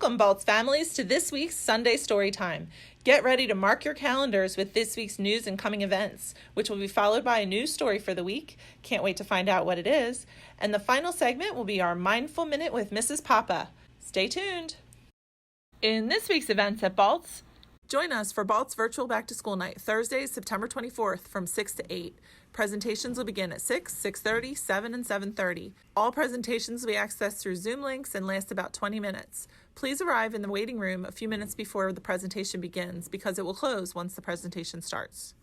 Welcome, Baltz families, to this week's Sunday Storytime. Get ready to mark your calendars with this week's news and coming events, which will be followed by a news story for the week. Can't wait to find out what it is. And the final segment will be our Mindful Minute with Mrs. Papa. Stay tuned. In this week's events at Baltz, join us for Baltz Virtual Back to School Night, Thursday, September 24th from 6 to 8. Presentations will begin at 6, 6:30, 7, and 7:30. All presentations will be accessed through Zoom links and last about 20 minutes. Please arrive in the waiting room a few minutes before the presentation begins because it will close once the presentation starts.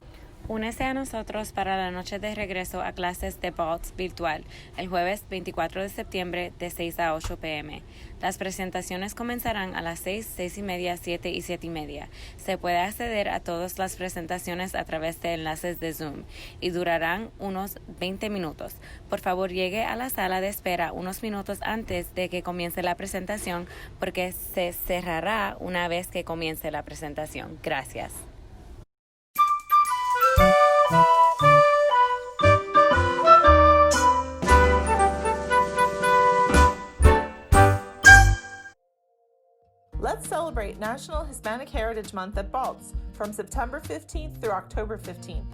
Únese a nosotros para la noche de regreso a clases de Baltz virtual el jueves 24 de septiembre de 6 a 8 p.m. Las presentaciones comenzarán a las 6, 6:30, 7 y 7:30. Se puede acceder a todas las presentaciones a través de enlaces de Zoom y durarán unos 20 minutos. Por favor, llegue a la sala de espera unos minutos antes de que comience la presentación porque se cerrará una vez que comience la presentación. Gracias. Let's celebrate National Hispanic Heritage Month at Baltz from September 15th through October 15th.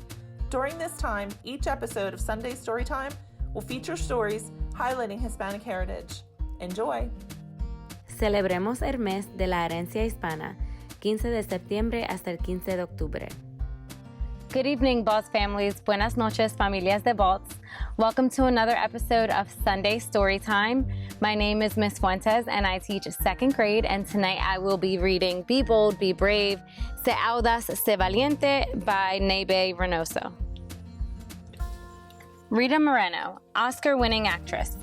During this time, each episode of Sunday Storytime will feature stories highlighting Hispanic heritage. Enjoy! Celebremos el mes de la herencia hispana, 15 de septiembre hasta el 15 de octubre. Good evening, Baltz families. Buenas noches, familias de Baltz. Welcome to another episode of Sunday Storytime. My name is Miss Fuentes, and I teach second grade, and tonight I will be reading Be Bold, Be Brave, Se Audaz, Se Valiente by Nebe Reynoso. Rita Moreno, Oscar-winning actress.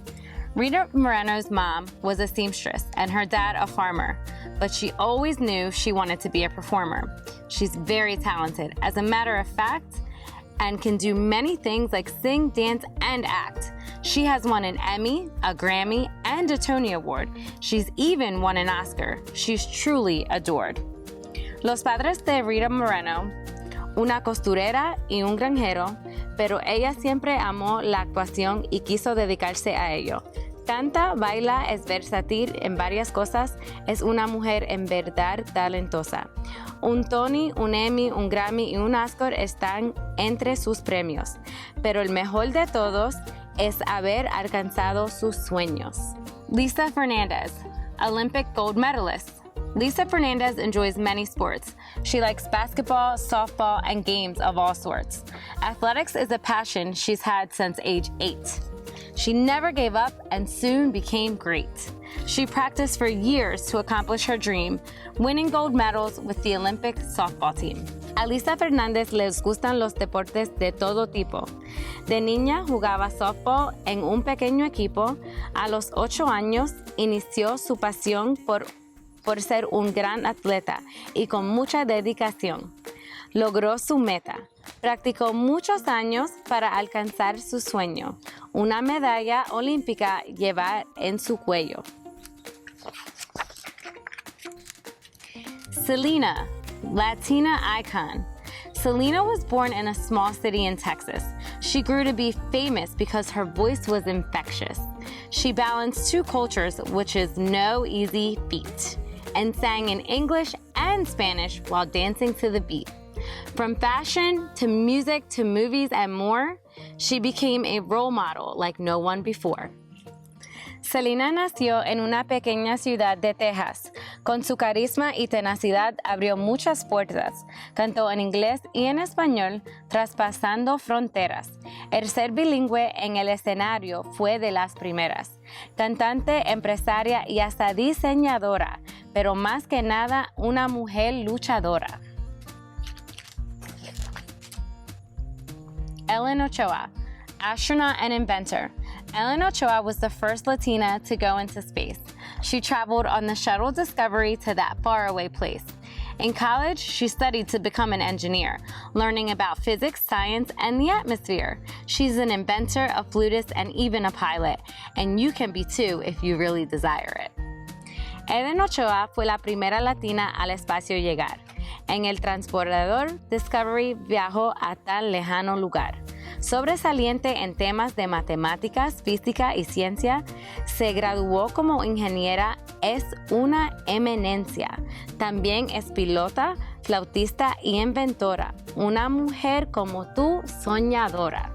Rita Moreno's mom was a seamstress and her dad a farmer, but she always knew she wanted to be a performer. She's very talented, as a matter of fact, and can do many things like sing, dance, and act. She has won an Emmy, a Grammy, and a Tony Award. She's even won an Oscar. She's truly adored. Los padres de Rita Moreno, una costurera y un granjero, pero ella siempre amó la actuación y quiso dedicarse a ello. Canta, baila, es versátil en varias cosas, es una mujer en verdad talentosa. Un Tony, un Emmy, un Grammy y un Oscar están entre sus premios, pero el mejor de todos es haber alcanzado sus sueños. Lisa Fernandez, Olympic gold medalist. Lisa Fernandez enjoys many sports. She likes basketball, softball, and games of all sorts. Athletics is a passion she's had since age 8. She never gave up and soon became great. She practiced for years to accomplish her dream, winning gold medals with the Olympic softball team. A Lisa Fernandez les gustan los deportes de todo tipo. De niña jugaba softball en un pequeño equipo. A los 8 años inició su pasión por ser un gran atleta y con mucha dedicación. Logró su meta. Practicó muchos años para alcanzar su sueño, una medalla olímpica llevar en su cuello. Selena, Latina icon. Selena was born in a small city in Texas. She grew to be famous because her voice was infectious. She balanced two cultures, which is no easy feat, and sang in English and Spanish while dancing to the beat. From fashion to music to movies and more, she became a role model like no one before. Selena nació en una pequeña ciudad de Texas. Con su carisma y tenacidad abrió muchas puertas. Cantó en inglés y en español, traspasando fronteras. El ser bilingüe en el escenario fue de las primeras. Cantante, empresaria y hasta diseñadora, pero más que nada una mujer luchadora. Ellen Ochoa, astronaut and inventor. Ellen Ochoa was the first Latina to go into space. She traveled on the shuttle Discovery to that faraway place. In college, she studied to become an engineer, learning about physics, science, and the atmosphere. She's an inventor, a flutist, and even a pilot, and you can be too if you really desire it. Ellen Ochoa fue la primera latina al espacio llegar. En el transportador Discovery viajó a tal lejano lugar. Sobresaliente en temas de matemáticas, física y ciencia, se graduó como ingeniera, es una eminencia. También es pilota, flautista y inventora. Una mujer como tú, soñadora.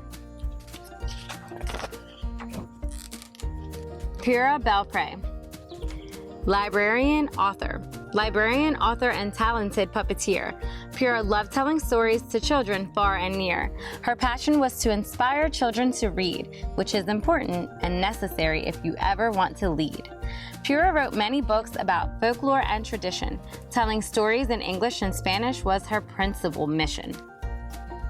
Pierre Belpré. Librarian, author, and talented puppeteer. Pierre loved telling stories to children far and near. Her passion was to inspire children to read, which is important and necessary if you ever want to lead. Pierre wrote many books about folklore and tradition. Telling stories in English and Spanish was her principal mission.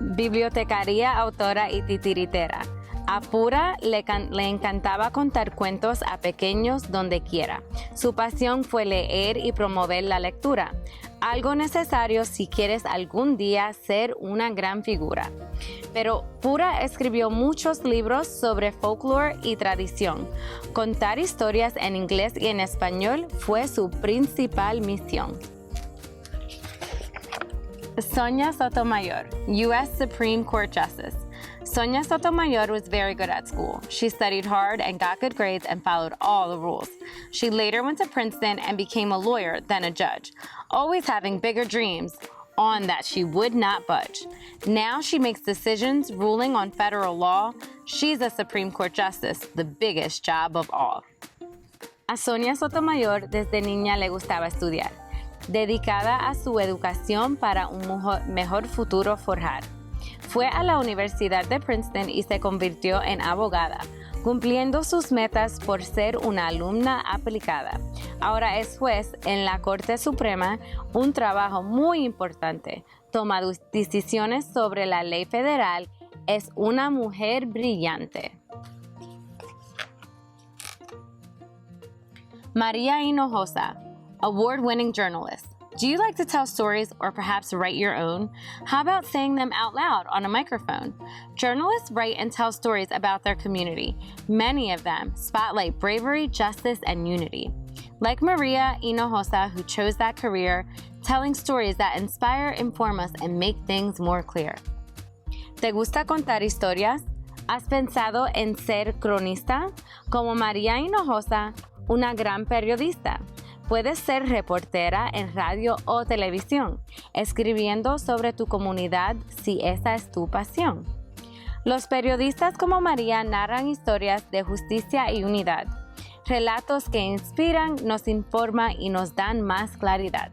Bibliotecaria, autora y titiritera. A Pura le encantaba contar cuentos a pequeños donde quiera. Su pasión fue leer y promover la lectura, algo necesario si quieres algún día ser una gran figura. Pero Pura escribió muchos libros sobre folklore y tradición. Contar historias en inglés y en español fue su principal misión. Sonia Sotomayor, U.S. Supreme Court Justice. Sonia Sotomayor was very good at school. She studied hard and got good grades and followed all the rules. She later went to Princeton and became a lawyer, then a judge, always having bigger dreams on that she would not budge. Now she makes decisions ruling on federal law. She's a Supreme Court Justice, the biggest job of all. A Sonia Sotomayor desde niña le gustaba estudiar, dedicada a su educación para un mejor futuro forjar. Fue a la Universidad de Princeton y se convirtió en abogada, cumpliendo sus metas por ser una alumna aplicada. Ahora es juez en la Corte Suprema, un trabajo muy importante. Toma decisiones sobre la ley federal. Es una mujer brillante. María Hinojosa, award-winning journalist. Do you like to tell stories or perhaps write your own? How about saying them out loud on a microphone? Journalists write and tell stories about their community. Many of them spotlight bravery, justice, and unity. Like Maria Hinojosa, who chose that career, telling stories that inspire, inform us, and make things more clear. ¿Te gusta contar historias? ¿Has pensado en ser cronista? Como María Hinojosa, una gran periodista. Puedes ser reportera en radio o televisión, escribiendo sobre tu comunidad si esa es tu pasión. Los periodistas como María narran historias de justicia y unidad, relatos que inspiran, nos informan y nos dan más claridad.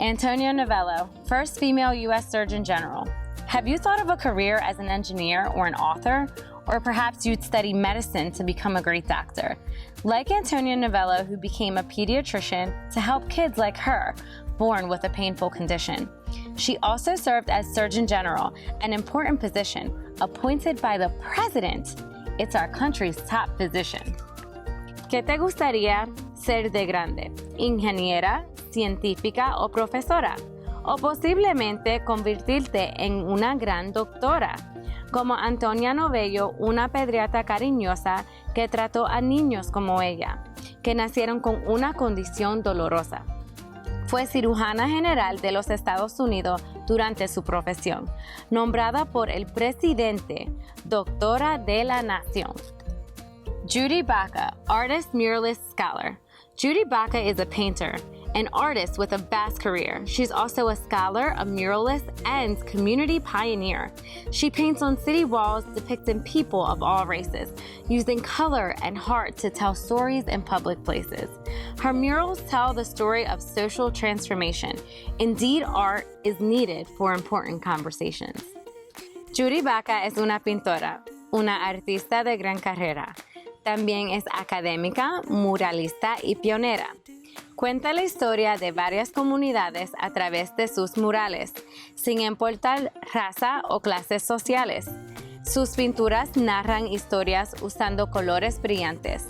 Antonia Novello, first female U.S. Surgeon General. Have you thought of a career as an engineer or an author? Or perhaps you'd study medicine to become a great doctor. Like Antonia Novello, who became a pediatrician to help kids like her born with a painful condition. She also served as Surgeon General, an important position appointed by the President. It's our country's top physician. ¿Qué te gustaría ser de grande? ¿Ingeniera, científica o profesora? O posiblemente convertirte en una gran doctora. Como Antonia Novello, una pediatra cariñosa que trató a niños como ella, que nacieron con una condición dolorosa. Fue cirujana general de los Estados Unidos durante su profesión, nombrada por el presidente Doctora de la Nación. Judy Baca, artist, muralist, scholar. Judy Baca is a painter, an artist with a vast career. She's also a scholar, a muralist, and community pioneer. She paints on city walls depicting people of all races, using color and heart to tell stories in public places. Her murals tell the story of social transformation. Indeed, art is needed for important conversations. Judy Baca es una pintora, una artista de gran carrera. También es académica, muralista y pionera. Cuenta la historia de varias comunidades a través de sus murales, sin importar raza o clases sociales. Sus pinturas narran historias usando colores brillantes.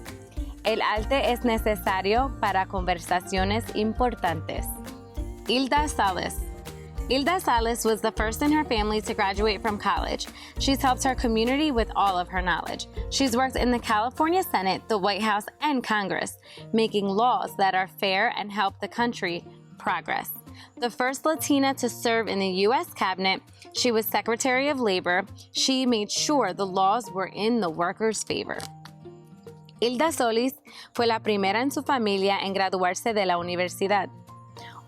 El arte es necesario para conversaciones importantes. Hilda Salas. Hilda Salas was the first in her family to graduate from college. She's helped her community with all of her knowledge. She's worked in the California Senate, the White House, and Congress, making laws that are fair and help the country progress. The first Latina to serve in the U.S. cabinet, she was Secretary of Labor. She made sure the laws were in the workers' favor. Hilda Solis fue la primera en su familia en graduarse de la universidad.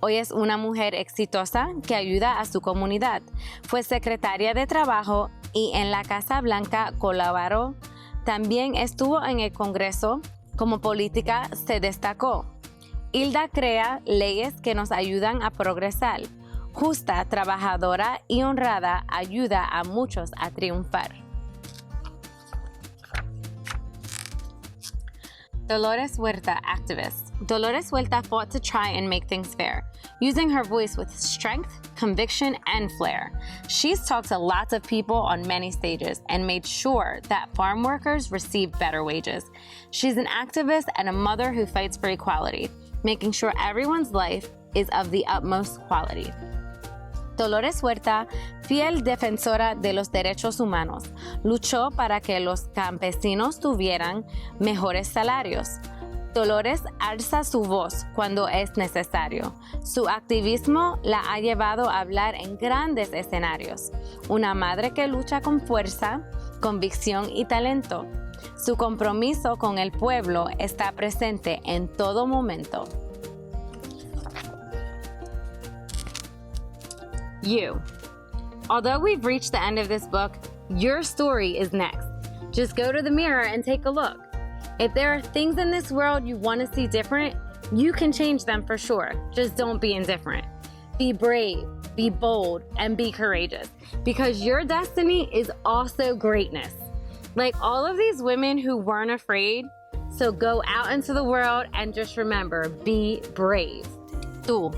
Hoy es una mujer exitosa que ayuda a su comunidad. Fue secretaria de Trabajo y en la Casa Blanca colaboró. También estuvo en el Congreso. Como política se destacó. Hilda crea leyes que nos ayudan a progresar. Justa, trabajadora y honrada, ayuda a muchos a triunfar. Dolores Huerta, activist. Dolores Huerta fought to try and make things fair, using her voice with strength, conviction, and flair. She's talked to lots of people on many stages and made sure that farm workers receive better wages. She's an activist and a mother who fights for equality, making sure everyone's life is of the utmost quality. Dolores Huerta, fiel defensora de los derechos humanos, luchó para que los campesinos tuvieran mejores salarios. Dolores alza su voz cuando es necesario. Su activismo la ha llevado a hablar en grandes escenarios. Una madre que lucha con fuerza, convicción y talento. Su compromiso con el pueblo está presente en todo momento. You. Although we've reached the end of this book, your story is next. Just go to the mirror and take a look. If there are things in this world you want to see different, you can change them for sure. Just don't be indifferent. Be brave, be bold, and be courageous, because your destiny is also greatness. Like all of these women who weren't afraid, so go out into the world and just remember, be brave. Tú.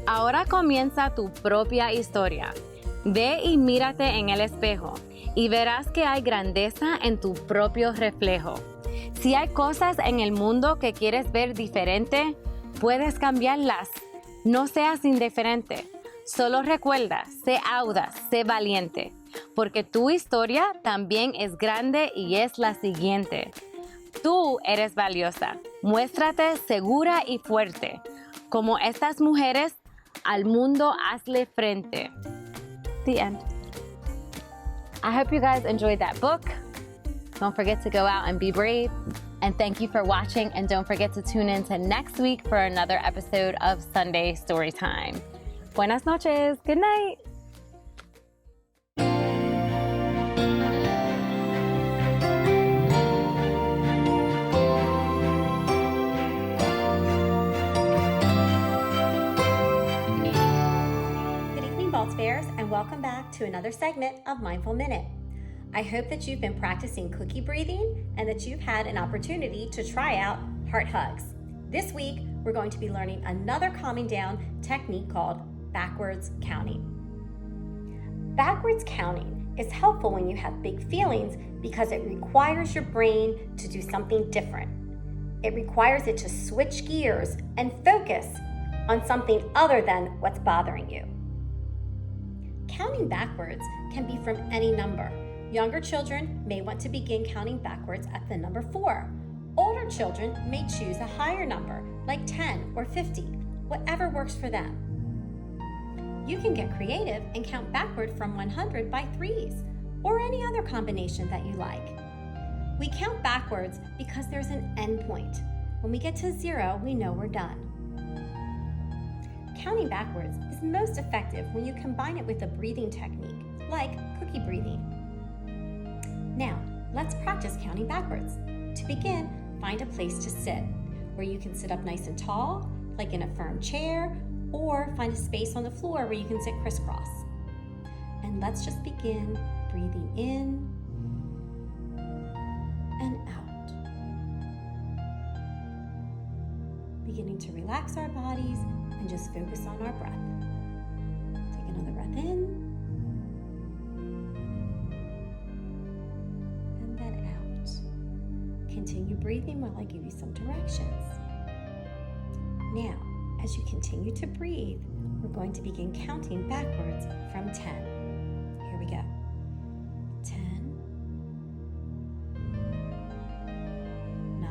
Ahora comienza tu propia historia. Ve y mírate en el espejo y verás que hay grandeza en tu propio reflejo. Si hay cosas en el mundo que quieres ver diferente, puedes cambiarlas. No seas indiferente. Solo recuerda, sé audaz, sé valiente, porque tu historia también es grande y es la siguiente. Tú eres valiosa. Muéstrate segura y fuerte. Como estas mujeres, al mundo hazle frente. The end. I hope you guys enjoyed that book. Don't forget to go out and be brave. And thank you for watching. And don't forget to tune in to next week for another episode of Sunday Storytime. Buenas noches. Good night. Bears, and welcome back to another segment of Mindful Minute. I hope that you've been practicing cookie breathing and that you've had an opportunity to try out heart hugs. This week, we're going to be learning another calming down technique called backwards counting. Backwards counting is helpful when you have big feelings because it requires your brain to do something different. It requires it to switch gears and focus on something other than what's bothering you. Counting backwards can be from any number. Younger children may want to begin counting backwards at the number 4. Older children may choose a higher number, like 10 or 50, whatever works for them. You can get creative and count backward from 100 by threes, or any other combination that you like. We count backwards because there's an end point. When we get to 0, we know we're done. Counting backwards is most effective when you combine it with a breathing technique, like cookie breathing. Now, let's practice counting backwards. To begin, find a place to sit, where you can sit up nice and tall, like in a firm chair, or find a space on the floor where you can sit crisscross. And let's just begin breathing in and out. Beginning to relax our bodies and just focus on our breath. Take another breath in and then out. Continue breathing while I give you some directions. Now, as you continue to breathe, we're going to begin counting backwards from 10. Here we go. 10, 9,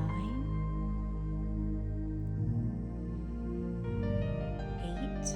8,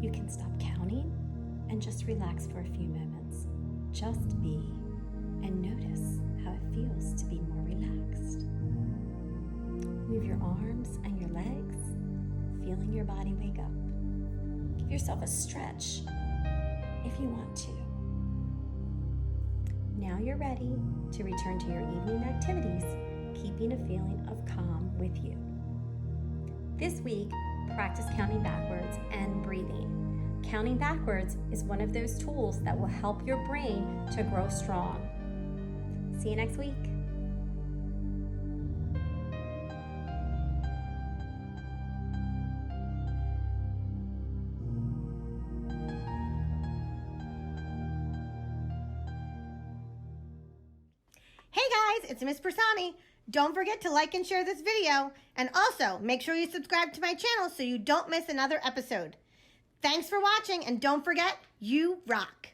you can stop counting and just relax for a few moments. Just be and notice how it feels to be more relaxed. Move your arms and your legs, feeling your body wake up. Give yourself a stretch if you want to. Now you're ready to return to your evening activities, keeping a feeling of calm with you. This week, practice counting backwards and breathing. Counting backwards is one of those tools that will help your brain to grow strong. See you next week. Hey guys, it's Miss Persani. Don't forget to like and share this video, and also make sure you subscribe to my channel so you don't miss another episode. Thanks for watching, and don't forget, you rock!